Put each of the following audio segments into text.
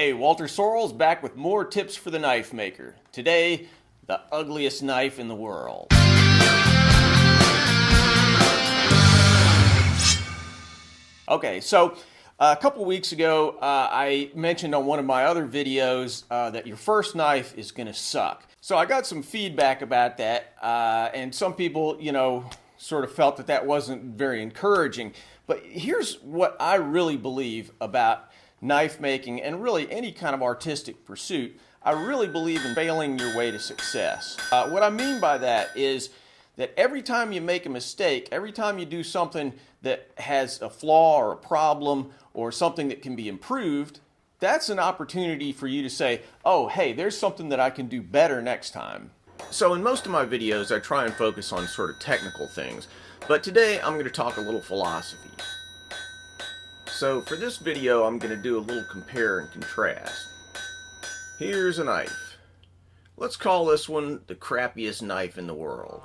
Hey, Walter Sorrells back with more tips for the knife maker. Today, the ugliest knife in the world. Okay, so a couple weeks ago, I mentioned on one of my other videos that your first knife is going to suck. So I got some feedback about that, and some people, sort of felt that that wasn't very encouraging. But here's what I really believe about knife making and really any kind of artistic pursuit. I really believe in failing your way to success. What I mean by that is that every time you make a mistake, every time you do something that has a flaw or a problem or something that can be improved, that's an opportunity for you to say, oh, hey, there's something that I can do better next time. So in most of my videos, I try and focus on sort of technical things, but today I'm going to talk a little philosophy. So for this video, I'm going to do a little compare and contrast. Here's a knife. Let's call this one the crappiest knife in the world.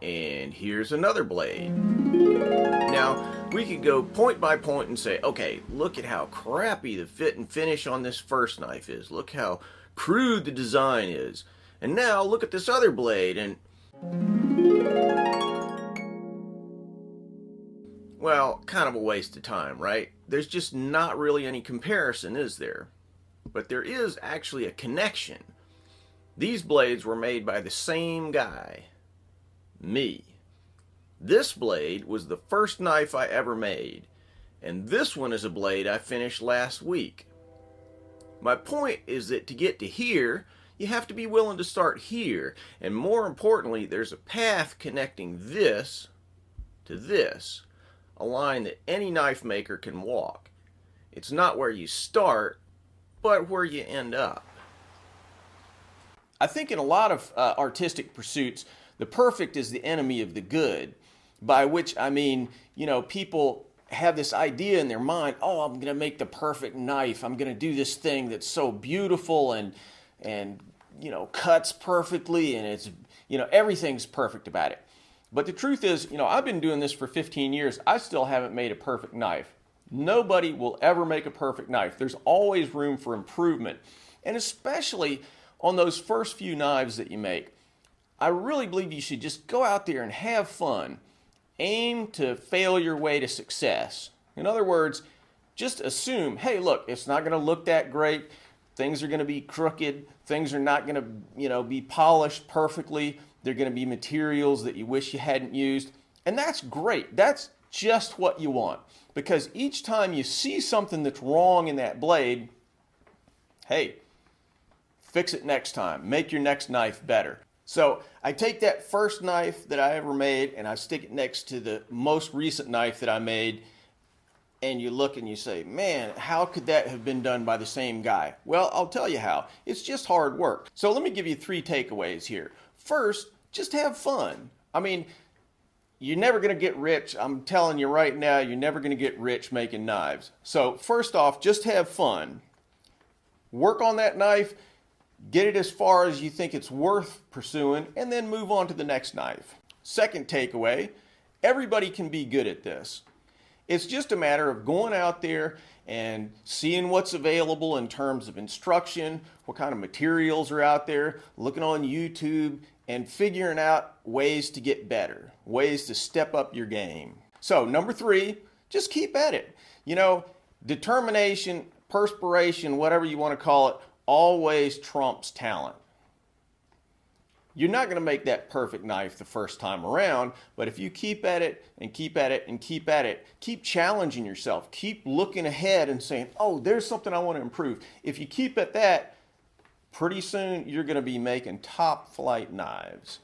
And here's another blade. Now, we could go point by point and say, okay, look at how crappy the fit and finish on this first knife is. Look how crude the design is. And now look at this other blade and... well, kind of a waste of time, right? There's just not really any comparison, is there? But there is actually a connection. These blades were made by the same guy, me. This blade was the first knife I ever made, and this one is a blade I finished last week. My point is that to get to here, you have to be willing to start here, and more importantly, there's a path connecting this to this, a line that any knife maker can walk. It's not where you start, but where you end up. I think in a lot of artistic pursuits, the perfect is the enemy of the good, by which I mean, people have this idea in their mind, oh, I'm going to make the perfect knife. I'm going to do this thing that's so beautiful and cuts perfectly, and it's, everything's perfect about it. But the truth is, I've been doing this for 15 years. I still haven't made a perfect knife. Nobody will ever make a perfect knife. There's always room for improvement. And especially on those first few knives that you make, I really believe you should just go out there and have fun. Aim to fail your way to success. In other words, just assume, hey, look, it's not going to look that great. Things are going to be crooked. Things are not going to, be polished perfectly. They're going to be materials that you wish you hadn't used. And that's great. That's just what you want. Because each time you see something that's wrong in that blade, hey, fix it next time. Make your next knife better. So I take that first knife that I ever made and I stick it next to the most recent knife that I made, and you look and you say, man, how could that have been done by the same guy? Well, I'll tell you how. It's just hard work. So let me give you 3 takeaways here. First, just have fun. I mean, you're never going to get rich. I'm telling you right now, you're never going to get rich making knives. So first off, just have fun. Work on that knife. Get it as far as you think it's worth pursuing, and then move on to the next knife. Second takeaway, everybody can be good at this. It's just a matter of going out there and seeing what's available in terms of instruction, what kind of materials are out there, looking on YouTube, and figuring out ways to get better, ways to step up your game. So number 3, just keep at it. Determination, perspiration, whatever you want to call it, always trumps talent. You're not going to make that perfect knife the first time around, but if you keep at it and keep at it and keep at it, keep challenging yourself, keep looking ahead and saying, oh, there's something I want to improve. If you keep at that, pretty soon you're going to be making top flight knives.